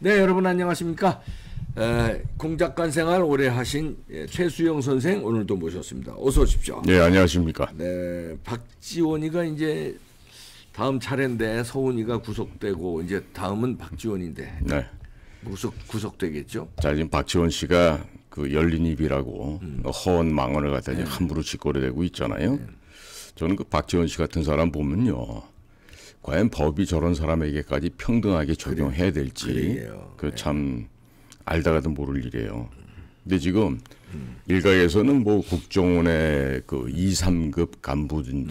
네, 여러분 안녕하십니까? 공작관 생활 오래 하신 최수영 선생 오늘도 모셨습니다. 어서 오십시오. 네, 안녕하십니까? 네, 박지원이가 이제 다음 차례인데 서훈이가 구속되고 이제 다음은 박지원인데 네. 구속되겠죠? 자, 지금 박지원 씨가 그 열린 입이라고 허언 망언을 갖다 이제 함부로 짓거려대고 있잖아요. 저는 그 박지원 씨 같은 사람 보면요, 과연 법이 저런 사람에게까지 평등하게 적용해야 될지 그 참 알다가도 모를 일이에요. 근데 지금 일각에서는 뭐 국정원의 그 2, 3급 간부들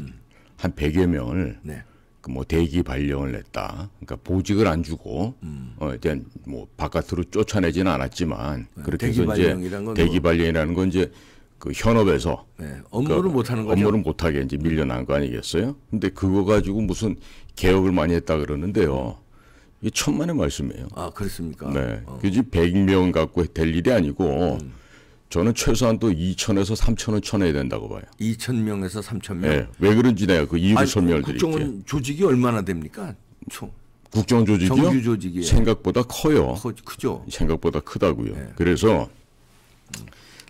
한 100여 명을 그 뭐 대기 발령을 냈다. 그러니까 보직을 안 주고 일단 뭐 바깥으로 쫓아내지는 않았지만 그렇게 해서 이제 대기 발령이라는 건 이제 그 현업에서 업무를 못 하는 거죠. 업무를 못 하게 이제 밀려난 거 아니겠어요? 근데 그거 가지고 무슨 개혁을 많이 했다 그러는데요. 이게 천만의 말씀이에요. 아, 그렇습니까? 네. 그지 100명 갖고 될 일이 아니고 저는 최소한 또 2천에서 3천은 쳐내야 된다고 봐요. 2,000명에서 3,000명? 네. 왜 그런지 내가 그 이유를 설명을 드릴게요. 국정원 조직이 얼마나 됩니까? 국정원 조직이요? 정규 조직이 생각보다 커요. 크죠? 생각보다 크다고요. 네. 그래서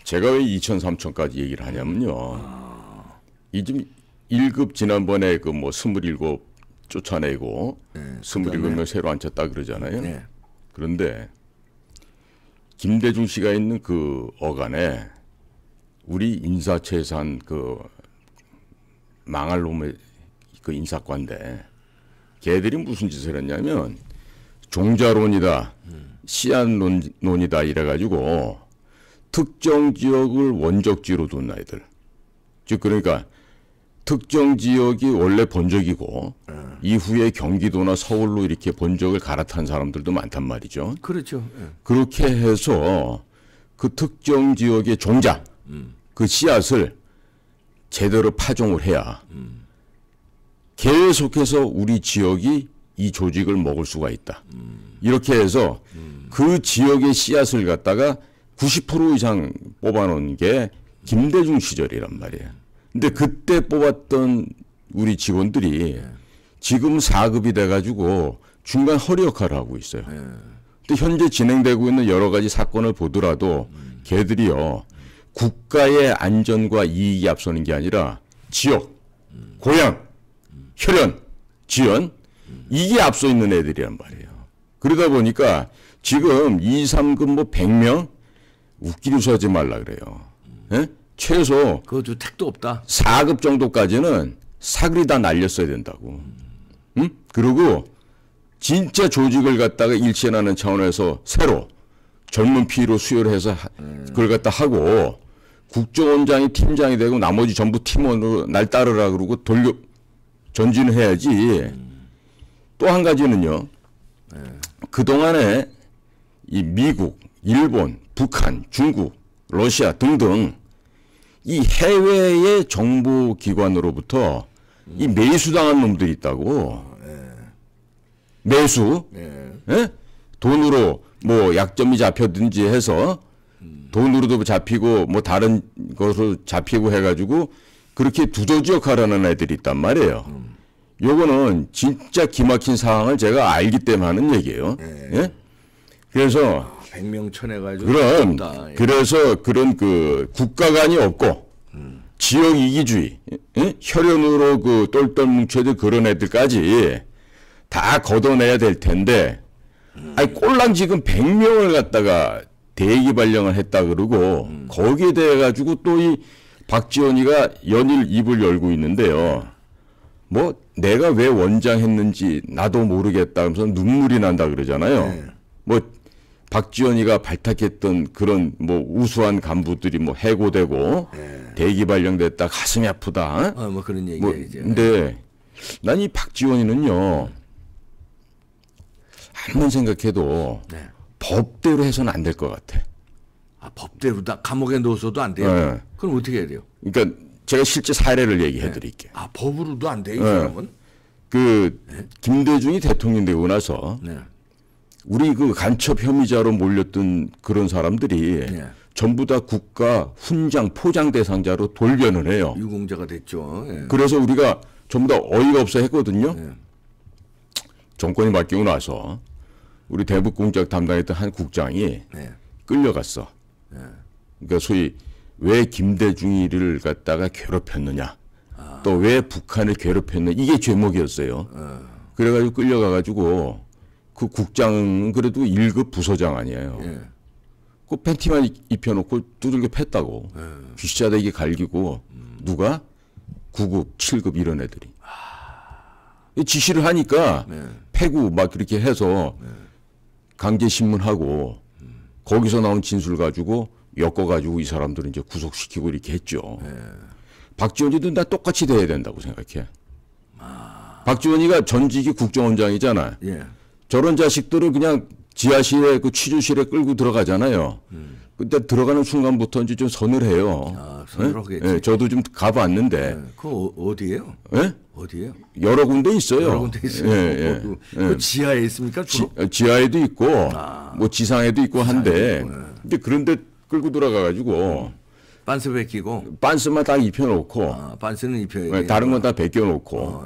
제가 왜 2천, 3천까지 얘기를 하냐면요. 이 지금 1급 지난번에 그 뭐 27 쫓아내고 27명 새로 앉혔다 그러잖아요. 그런데 김대중 씨가 있는 그 어간에 우리 인사재산 그 망할 놈의 그 인사과인데 걔들이 무슨 짓을 했냐면 종자론이다, 씨앗론이다 이래가지고 특정 지역을 원적지로 둔 아이들. 즉 그러니까 특정 지역이 원래 본적이고 이후에 경기도나 서울로 이렇게 본적을 갈아탄 사람들도 많단 말이죠. 그렇죠. 그렇게 해서 그 특정 지역의 종자, 그 씨앗을 제대로 파종을 해야 계속해서 우리 지역이 이 조직을 먹을 수가 있다. 이렇게 해서 그 지역의 씨앗을 갖다가 90% 이상 뽑아놓은 게 김대중 시절이란 말이에요. 근데 그때 뽑았던 우리 직원들이 지금 4급이 돼가지고 중간 허리 역할을 하고 있어요. 근데 현재 진행되고 있는 여러 가지 사건을 보더라도 걔들이요, 국가의 안전과 이익이 앞서는 게 아니라 지역, 고향, 혈연, 지연, 이게 앞서 있는 애들이란 말이에요. 그러다 보니까 지금 2, 3급 뭐 100명 웃기려 하지 말라 그래요. 예? 최소 그것도 택도 없다. 4급 정도까지는 사글이 다 날렸어야 된다고. 응? 그리고 진짜 조직을 갖다가 일신하는 차원에서 새로 젊은 피로 수혈을 해서 그걸 갖다 하고 국정원장이 팀장이 되고 나머지 전부 팀원으로 날 따르라 그러고 전진을 해야지. 또 한 가지는요. 그동안에 이 미국, 일본, 북한, 중국, 러시아 등등 이 해외의 정보기관으로부터 이 매수당한 놈들이 있다고. 매수. 예? 돈으로 뭐 약점이 잡혔든지 해서 돈으로도 잡히고 뭐 다른 것으로 잡히고 해가지고 그렇게 두더지 역할을 하는 애들이 있단 말이에요. 요거는 진짜 기막힌 상황을 제가 알기 때문에 하는 얘기예요. 예? 그래서 100명 쳐내가지고 그럼 그래서 그런 그 국가관이 없고 지역 이기주의, 혈연으로 그 똘똘 뭉쳐들 그런 애들까지 다 걷어내야 될 텐데, 아니 꼴랑 지금 100명을 갖다가 대기 발령을 했다 그러고 거기에 대해 가지고 또 이 박지원이가 연일 입을 열고 있는데요. 뭐 내가 왜 원장 했는지 나도 모르겠다 하면서 눈물이 난다 그러잖아요. 뭐 박지원이가 발탁했던 그런 뭐 우수한 간부들이 뭐 해고되고 대기 발령됐다 가슴이 아프다. 뭐 그런 얘기죠. 뭐 근데 난 이 박지원이는요, 한번 생각해도 법대로 해서는 안 될 것 같아. 아, 법대로 다 감옥에 넣어서도 안 돼요? 그럼 어떻게 해야 돼요? 그러니까 제가 실제 사례를 얘기해 드릴게요. 아, 법으로도 안 돼요, 이 사람은? 그 김대중이 대통령 되고 나서 우리 그 간첩 혐의자로 몰렸던 그런 사람들이 전부 다 국가 훈장 포장 대상자로 돌변을 해요. 유공자가 됐죠. 그래서 우리가 전부 다 어이가 없어 했거든요. 정권이 바뀌고 나서 우리 대북공작 담당했던 한 국장이 네. 끌려갔어. 그러니까 소위 왜 김대중이를 갖다가 괴롭혔느냐, 또 왜 북한을 괴롭혔느냐, 이게 제목이었어요. 그래가지고 끌려가가지고 그 국장은 그래도 1급 부서장 아니에요. 예. 그 팬티만 입혀놓고 두들겨 팼다고. 귀싸대기 갈기고 누가 9급, 7급 이런 애들이. 지시를 하니까 패고 막 그렇게 해서 강제신문하고 거기서 나온 진술 가지고 엮어가지고 이 사람들은 이제 구속시키고 이렇게 했죠. 박지원이도 나 똑같이 돼야 된다고 생각해. 박지원이가 전직이 국정원장이잖아. 예. 저런 자식들을 그냥 지하실에 그 취조실에 끌고 들어가잖아요. 근데 들어가는 순간부터 이제 좀 서늘해요. 아, 서늘하겠지. 예, 저도 좀 가봤는데. 그거 어디예요? 예? 어디예요? 여러 군데 있어요. 여러 군데 있어요. 그 지하에 있습니까? 주로? 지하에도 있고, 뭐 지상에도 있고 한데, 근데 그런데 끌고 들어가가지고, 반스 벗기고. 반스만 딱 입혀놓고, 반스는 입혀야 다른 건 다 벗겨놓고,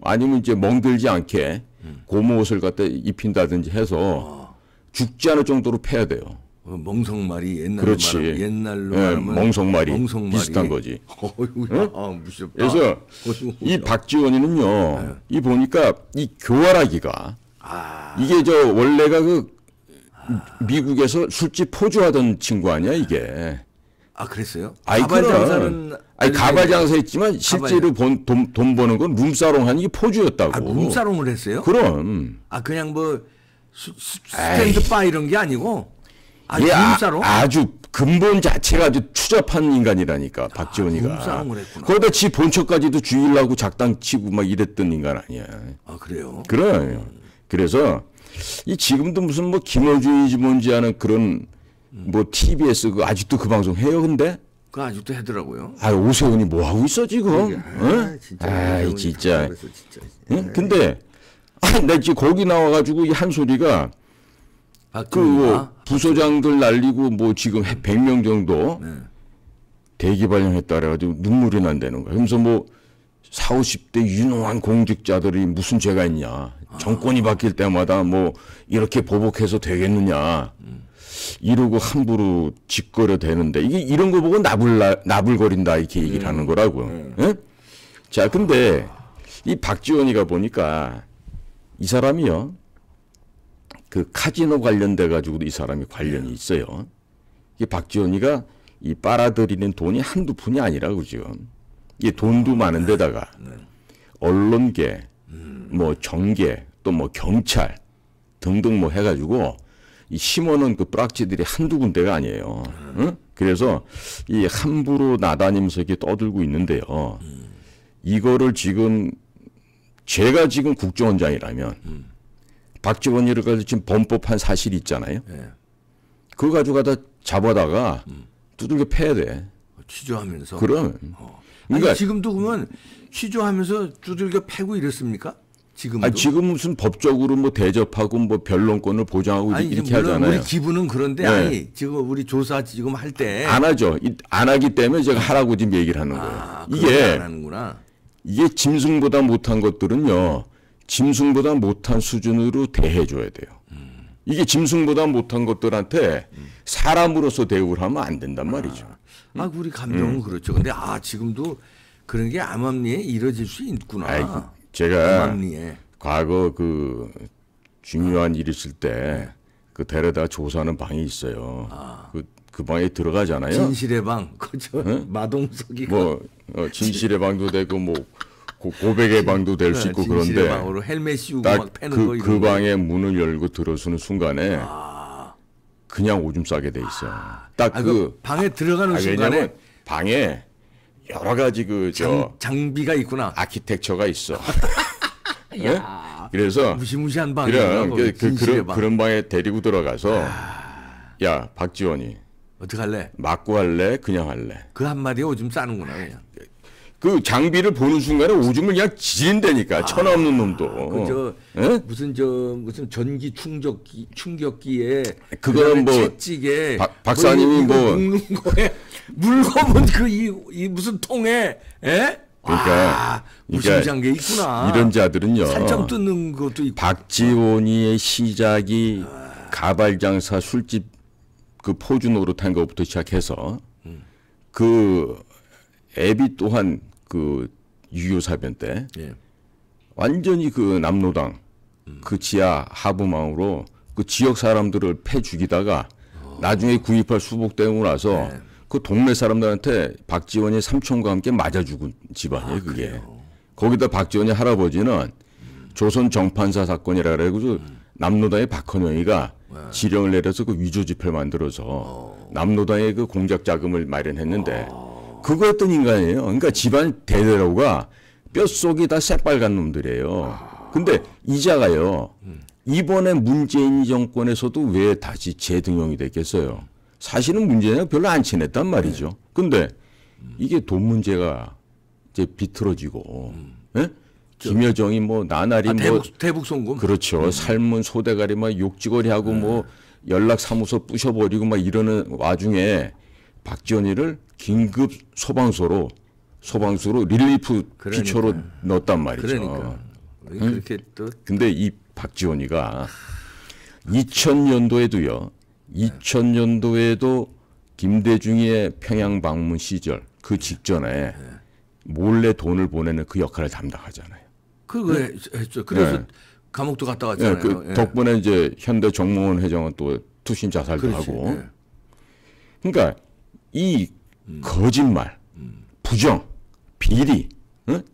아니면 이제 멍들지 않게 고무 옷을 갖다 입힌다든지 해서 죽지 않을 정도로 패야 돼요. 멍석말이 옛날로 그렇지. 옛날로 말하면 멍석말이 비슷한 거지. 아, 무섭다. 그래서 이 박지원이는요, 이 보니까 이 교활하기가 이게 저 원래가 그 미국에서 술집 포주하던 친구 아니야 이게. 아, 그랬어요? 아이 가발 그럼. 장사는 아니 가발 장사했지만 실제로 돈 버는 건 룸사롱 하는 게 포주였다고. 아, 룸사롱을 했어요? 그럼. 아, 그냥 뭐 스탠드 바 이런 게 아니고. 아, 얘 룸사롱? 아주 근본 자체가 아주 추잡한 인간이라니까 박지원이가. 룸사롱을 했구나. 거기다 지 본처까지도 죽이려고 작당치고 막 이랬던 인간 아니야. 아, 그래요? 그래. 그래서 이 지금도 무슨 뭐 김어준이지 뭔지 하는 그런 뭐 TBS 그 아직도 그 방송 해요 근데? 그 아직도 하더라고요. 아 오세훈이 뭐 하고 있어 지금? 진짜. 아이 진짜. 진짜. 응? 근데 나 지금 거기 나와가지고 이 한 소리가 그 뭐 부소장들 날리고 뭐 지금 100명 정도 대기 발령했다 그래가지고 눈물이 난다는 거야. 그러면서 뭐 40, 50대 유능한 공직자들이 무슨 죄가 있냐. 정권이 바뀔 때마다 뭐 이렇게 보복해서 되겠느냐. 이러고 함부로 짓거려 대는데 이게 이런 거 보고 나불거린다 이렇게 얘기를 하는 거라고요. 예? 자, 근데 이 박지원이가 보니까 이 사람이요. 그 카지노 관련돼 가지고도 이 사람이 관련이 있어요. 이게 박지원이가 이 빨아들이는 돈이 한두 푼이 아니라고 지금. 이게 돈도 많은 데다가 언론계, 뭐 정계, 또 뭐 경찰 등등 뭐 해가지고 이 심어놓은 그 뿌락지들이 한두 군데가 아니에요. 응? 그래서 이 함부로 나다니면서 이렇게 떠들고 있는데요. 이거를 지금 제가 지금 국정원장이라면 박지원이를 가지고 지금 범법한 사실이 있잖아요. 그거 가지고 가다 잡아다가 두들겨 패야 돼. 취조하면서. 그럼. 그러니까 아니, 지금도 그러면 취조하면서 두들겨 패고 이랬습니까? 지금도. 지금 무슨 법적으로 뭐 대접하고 뭐 변론권을 보장하고 아니, 이렇게 하잖아요. 우리 기분은 그런데 네. 아니 지금 우리 조사 지금 할 때 안 하죠. 안 하기 때문에 제가 하라고 지금 얘기를 하는 거예요. 이게 안 하는구나. 이게 짐승보다 못한 것들은요. 짐승보다 못한 수준으로 대해줘야 돼요. 이게 짐승보다 못한 것들한테 사람으로서 대우를 하면 안 된단 말이죠. 우리 감정은 그렇죠. 근데 지금도 그런 게 암암리에 이뤄질 수 있구나. 제가 암암리에. 과거 그 중요한 일 있을 때 그 데려다 조사하는 방이 있어요. 그 방에 들어가잖아요. 진실의 방, 그죠? 마동석이 뭐 진실의 방도 되고 뭐 고백의 방도 될 수 있고 그런데 방으로 헬멧 씌우고 막 패는 거 그 방에 문을 열고 들어서는 순간에 그냥 오줌 싸게 돼 있어. 딱 그 방에 들어가는 순간에 왜냐면 방에 여러 가지 장비가 있구나. 아키텍처가 있어. 네? 그래서 무시무시한 방이야. 그런 방에 데리고 들어가서 야 박지원이 어떡할래? 맞고 할래? 그냥 할래? 그 한마디에 오줌 싸는구나 그냥. 그 장비를 보는 순간에 오줌을 그냥 지진다니까. 천없는 놈도. 무슨 전기 충격기에 그거는 뭐 채찍에 박사님이 뭐 묵는 거에 물건은 이 무슨 통에 와, 무심시한 게 있구나. 이런 자들은요. 살점 뜯는 것도 있고. 박지원이의 시작이 가발장사 술집 그 포주 노릇한 것부터 시작해서 그 애비 또한 그 6.25 사변 때 예. 완전히 그 남로당 그 지하 하부망으로 그 지역 사람들을 패 죽이다가 나중에 9.28 수복되고 나서 그 동네 사람들한테 박지원이 삼촌과 함께 맞아 죽은 집안이에요. 그게. 그래요? 거기다 박지원이 할아버지는 조선 정판사 사건이라 그래가지고 남로당의 박헌영이가 지령을 내려서 그 위조 지표를 만들어서 남로당의 그 공작 자금을 마련했는데 그거였던 인간이에요. 그러니까 집안 대대로가 뼛속이 다 새빨간 놈들이에요. 근데 이자가요. 이번에 문재인 정권에서도 왜 다시 재등용이 됐겠어요. 사실은 문재인이랑 별로 안 친했단 말이죠. 근데 이게 돈 문제가 이제 비틀어지고 예? 김여정이 뭐 나날이 뭐 대북 송금. 그렇죠. 삶은 소대가리 막 욕지거리 하고 뭐 연락 사무소 부셔버리고 막 이러는 와중에 박지원이를 긴급 소방수로 릴리프 피처로 넣었단 말이죠. 그러니까 그렇게 또 근데 이 박지원이가 2000년도에도요. 2000년도에도 김대중의 평양 방문 시절 그 직전에 몰래 돈을 보내는 그 역할을 담당하잖아요. 그거 했죠. 그래서 감옥도 갔다 왔잖아요. 그 덕분에 이제 현대 정몽원 회장은 또 투신 자살도 그렇지. 하고. 그러니까 이 거짓말, 부정, 비리,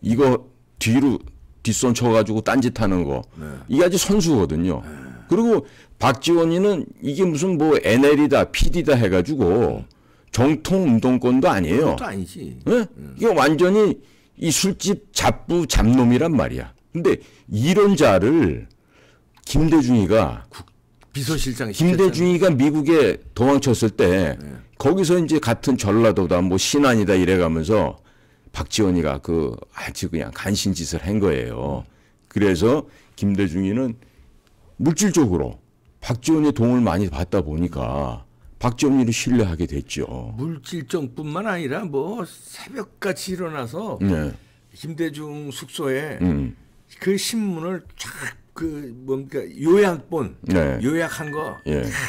이거 뒤로 뒷손 쳐가지고 딴짓하는 거 이게 아주 선수거든요. 그리고 박지원이는 이게 무슨 뭐 NL이다, PD다 해가지고 정통 운동권도 아니에요. 그것도 아니지. 이게 완전히 이 술집 잡부 잡놈이란 말이야. 근데 이런 자를 김대중이가 김대중이가 미국에 도망쳤을 때 거기서 이제 같은 전라도다 뭐 신안이다 이래가면서 박지원이가 그 아주 그냥 간신짓을 한 거예요. 그래서 김대중이는 물질적으로 박지원의 도움을 많이 받다 보니까 박지원이를 신뢰하게 됐죠. 물질적뿐만 아니라 뭐 새벽같이 일어나서 김대중 숙소에 그 신문을 쫙 그 뭡니까 요약본 요약한 거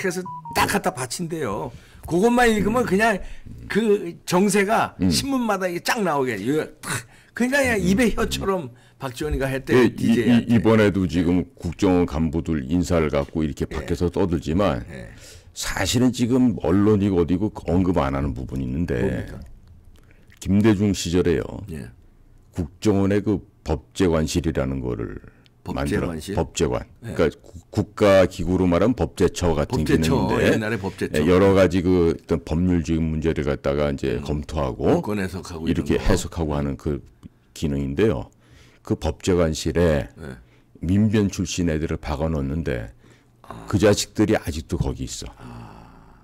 그래서 딱 갖다 바친대요. 그것만 읽으면 그냥 그 정세가 신문마다 이게 쫙 나오게 요약 그냥 입에 혀처럼 박지원이가 했대. 이번에도 지금 국정원 간부들 인사를 갖고 이렇게 밖에서 떠들지만 사실은 지금 언론이고 어디고 언급 안 하는 부분이 있는데 뭡니까? 김대중 시절에요. 국정원의 그 법제관실이라는 거를 법제관실? 법제관. 그러니까 국가기구로 말하면 법제처 같은 기능인데 옛날에 법제처. 여러 가지 그 어떤 법률적 문제를 갖다가 이제 검토하고 법권 해석하고 이렇게 해석하고 하는 그 기능인데요. 그 법제관실에 민변 출신 애들을 박아놓는데 그 자식들이 아직도 거기 있어.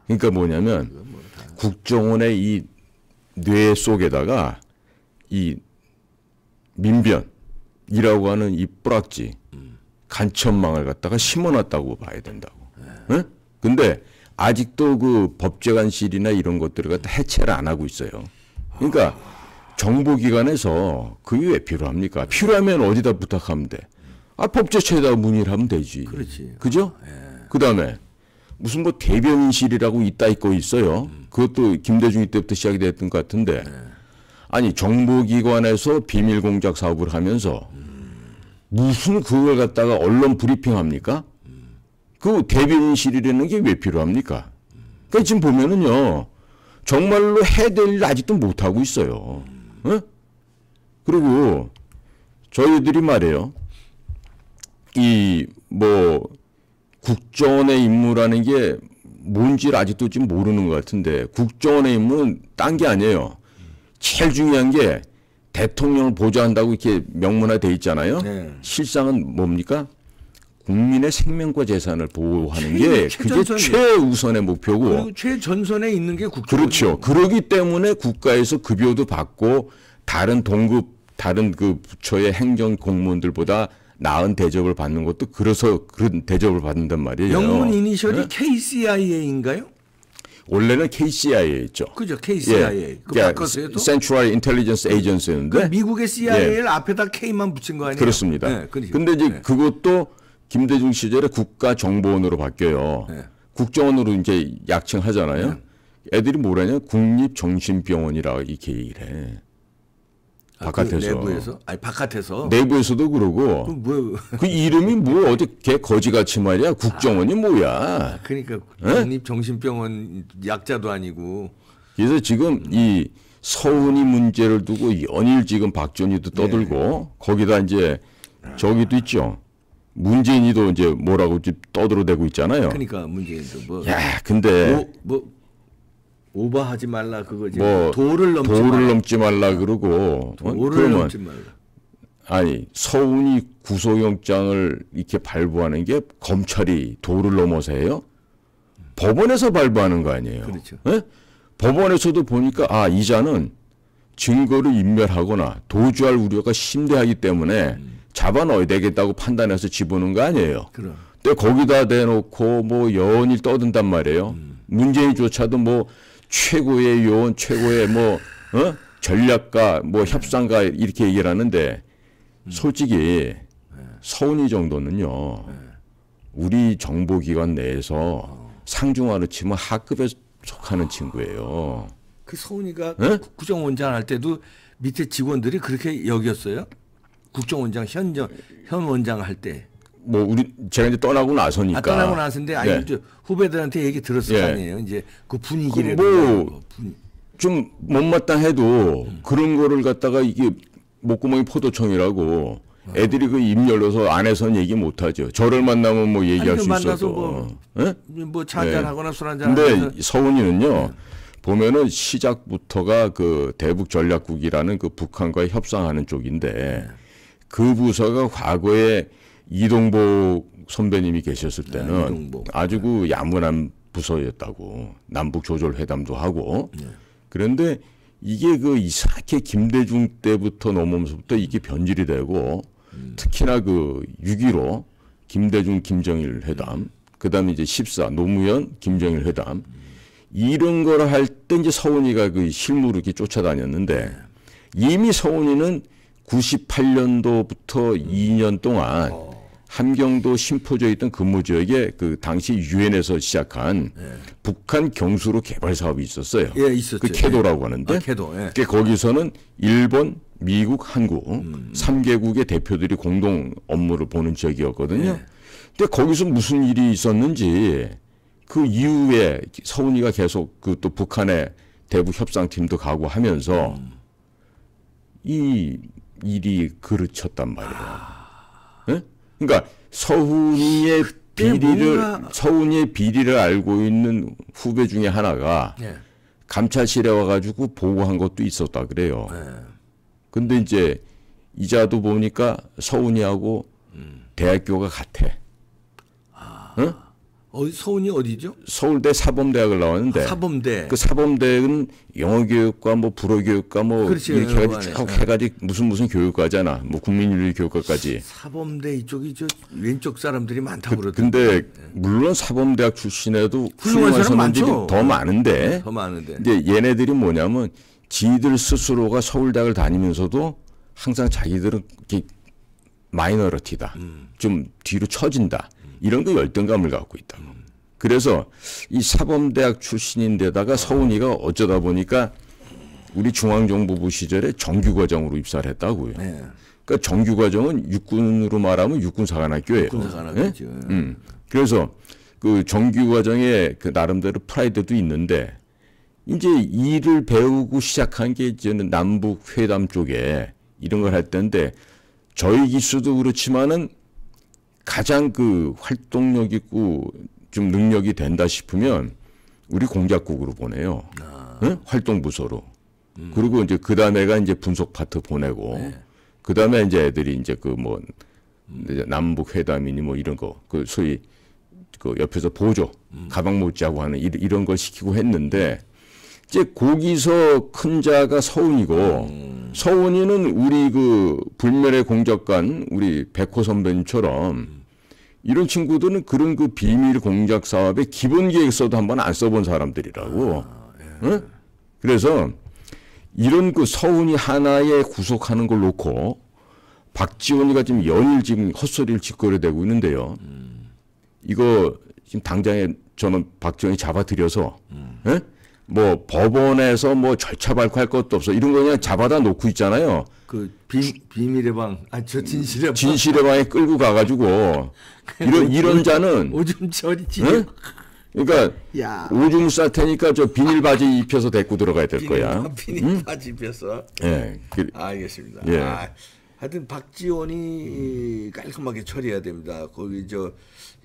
그러니까 뭐냐면 국정원의 이 뇌 속에다가 이 민변이라고 하는 이 뿌락지 간첩망을 갖다가 심어놨다고 봐야 된다고. 근데 아직도 그 법제관실이나 이런 것들을 갖다 해체를 안 하고 있어요. 그러니까 정보기관에서 그게 왜 필요합니까? 필요하면 어디다 부탁하면 돼? 법제처에다 문의를 하면 되지. 그렇지. 그죠? 그 다음에 무슨 뭐 대변인실이라고 있고 있어요. 그것도 김대중 때부터 시작이 됐던 것 같은데. 아니 정보기관에서 비밀공작 사업을 하면서 무슨 그걸 갖다가 언론 브리핑합니까? 그 대변인실이라는 게 왜 필요합니까? 그러니까 지금 보면은요. 정말로 해야 될 일 아직도 못하고 있어요. 그리고 저희들이 말이에요. 이 뭐 국정원의 임무라는 게 뭔지를 아직도 지금 모르는 것 같은데 국정원의 임무는 딴 게 아니에요. 제일 중요한 게 대통령을 보좌한다고 이렇게 명문화돼 있잖아요. 실상은 뭡니까? 국민의 생명과 재산을 보호하는 게 그게 최우선의 목표고. 그리고 최전선에 있는 게 국정원. 그렇죠. 그러기 때문에 국가에서 급여도 받고 다른 그 부처의 행정 공무원들보다 나은 대접을 받는 것도 그래서 그런 대접을 받는단 말이에요. 영문 이니셜이 KCIA인가요? 원래는 KCIA였죠. 그죠, KCIA. 예. 그 바꿔서도 Central Intelligence Agency였는데. 그 미국의 CIA를 앞에다 K만 붙인 거 아니에요? 그렇습니다. 네, 근데 이제 그것도 김대중 시절에 국가정보원으로 바뀌어요. 국정원으로 이제 약칭하잖아요. 애들이 뭐라냐? 국립정신병원이라 이렇게 얘기를 해. 바깥에서. 그 내부에서? 아니, 바깥에서. 내부에서도 그러고. 그 이름이 뭐 어디 개 거지같이 말이야. 국정원이 뭐야. 그러니까 국립정신병원 약자도 아니고. 그래서 지금 이 서훈이 문제를 두고 연일 지금 박정희도 떠들고 거기다 이제 저기도 있죠. 문재인이도 이제 뭐라고 떠들어대고 있잖아요. 그러니까 문재인도 뭐. 야, 근데 오버하지 말라 그거지. 뭐 도를 넘지 말라 그러고. 도를 넘지 말라. 아니 서훈이 구속영장을 이렇게 발부하는 게 검찰이 도를 넘어서 해요? 법원에서 발부하는 거 아니에요? 그렇죠. 네? 법원에서도 보니까 이자는 증거를 인멸하거나 도주할 우려가 심대하기 때문에 잡아 넣어야 되겠다고 판단해서 집어넣은 거 아니에요. 그럼. 근데 거기다 대놓고 뭐 연일 떠든단 말이에요. 문재인조차도 뭐 최고의 요원, 최고의 뭐 전략가, 뭐 협상가 이렇게 얘기를 하는데 솔직히 서훈이 정도는요. 우리 정보기관 내에서 상중하로 치면 하급에 속하는 친구예요. 그 서훈이가 국정원장 할 때도 밑에 직원들이 그렇게 여겼어요? 국정원장 현 원장 할 때. 뭐 제가 이제 떠나고 나서니까. 떠나고 나서인데 후배들한테 얘기 들었을 거 아니에요. 이제 그 분위기를 좀 못마땅해도 그런 거를 갖다가 이게 목구멍이 포도청이라고 애들이 그 입 열려서 안에서는 얘기 못하죠. 저를 만나면 뭐 얘기할 수 있어도. 뭐 잔잔하거나 술 한잔 근데 하면서. 서훈이는요. 보면은 시작부터가 그 대북전략국이라는 그 북한과의 협상하는 쪽인데 그 부서가 과거에 이동복 선배님이 계셨을 때는 아주 그 야문한 부서였다고. 남북 조절 회담도 하고. 그런데 이게 그 이상하게 김대중 때부터 넘어오면서부터 이게 변질이 되고 특히나 그 6.15 김대중 김정일 회담, 그다음에 이제 14 노무현 김정일 회담 이런 걸 할 때 이제 서훈이가 그 실무로 이렇게 쫓아다녔는데 이미 서훈이는 98년도부터 2년 동안 함경도 심포지에 있던 근무지역에 그 당시 유엔에서 시작한 북한 경수로 개발 사업이 있었어요. 예, 있었죠. 그 캐도라고 하는데. 캐도. 거기서는 일본, 미국, 한국 3개국의 대표들이 공동 업무를 보는 지역이었거든요. 근데 거기서 무슨 일이 있었는지 그 이후에 서훈이가 계속 그 또 북한의 대북 협상팀도 가고 하면서 이 일이 그르쳤단 말이에요. 네? 그러니까 서훈이의 비리를 알고 있는 후배 중에 하나가 감찰실에 와가지고 보고한 것도 있었다 그래요. 근데 이제 이자도 보니까 서훈이하고 대학교가 같아. 응? 서훈이 어디죠? 서울대 사범대학을 나왔는데. 사범대. 그 사범대는 영어교육과 뭐 불어교육과 뭐 그렇지, 이렇게 해가지고 쭉 해가지고 무슨 교육과잖아. 뭐 국민윤리 교육과까지. 사범대 이쪽이 저 왼쪽 사람들이 많다고 그러던데. 근데 물론 사범대학 출신에도 훌륭한 사람들이 더 많은데. 더 많은데. 근데 얘네들이 뭐냐면 지들 스스로가 서울대학을 다니면서도 항상 자기들은 이렇게 마이너리티다. 좀 뒤로 처진다. 이런 거 열등감을 갖고 있다고. 그래서 이 사범대학 출신인데다가 서훈이가 어쩌다 보니까 우리 중앙정보부 시절에 정규과정으로 입사를 했다고요. 그러니까 정규과정은 육군으로 말하면 육군사관학교예요. 육군사관학교죠. 그래서 그 정규과정에 그 나름대로 프라이드도 있는데 이제 일을 배우고 시작한 게 이제는 남북 회담 쪽에 이런 걸 할 때인데 저희 기수도 그렇지만은 가장 그 활동력 있고 좀 능력이 된다 싶으면 우리 공작국으로 보내요. 네? 활동부서로. 그리고 이제 그 다음에가 이제 분석 파트 보내고 그 다음에 이제 애들이 이제 그 뭐 남북 회담이니 뭐 이런 거 그 소위 그 옆에서 보조 가방 못지하고 하는 이런 걸 시키고 했는데 이제 거기서 큰 자가 서훈이고 서훈이는 우리 그 불멸의 공작관 우리 백호 선배님처럼 이런 친구들은 그런 그 비밀 공작 사업의 기본 계획서도 한번 안 써본 사람들이라고. 응? 그래서 이런 그 서훈이 하나에 구속하는 걸 놓고 박지원이가 지금 연일 지금 헛소리를 짓거려대고 있는데요. 이거 지금 당장에 저는 박지원이 잡아들여서 예? 뭐 법원에서 뭐 절차 밟고 할 것도 없어. 이런 거 그냥 잡아다 놓고 있잖아요. 그 비밀의 방, 저 진실의 방. 진실의 방에 끌고 가가지고 이런 자는 오줌 처리지. 예? 그러니까 오줌 쌀 테니까 저 비닐 바지 입혀서 데리고 들어가야 될 거야. 비닐 바지 입혀서. 예. 알겠습니다. 예. 하여튼 박지원이 깔끔하게 처리해야 됩니다. 거기 저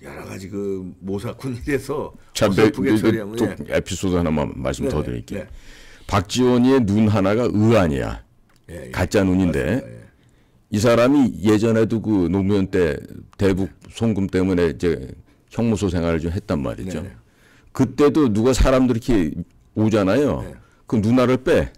여러 가지 그 모사꾼이라서 어설프게 처리하면 또 에피소드 하나만 말씀 더 드릴게요. 네. 박지원이의 눈 하나가 의안이야. 예, 가짜 눈인데 이 사람이 예전에도 그 노무현 때 대북 송금 때문에 이제 형무소 생활을 좀 했단 말이죠. 네네. 그때도 누가 사람들이 이렇게 오잖아요. 네. 그 누나를 빼.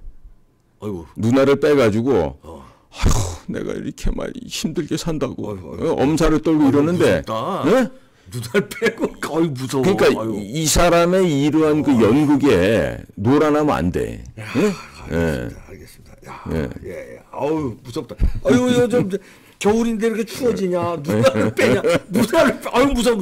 어이구. 누나를 빼가지고 아휴 내가 이렇게 막 힘들게 산다고 엄살을 떨고 이러는데 네? 누나를 빼고 거의 무서워. 그러니까 이 사람의 이러한 그 연극에 놀아나면 안 돼. 알겠습니다. 예. 아우 무섭다. 아유 좀 겨울인데 이렇게 추워지냐? 누나를 빼냐? 누나를 아유 무서워.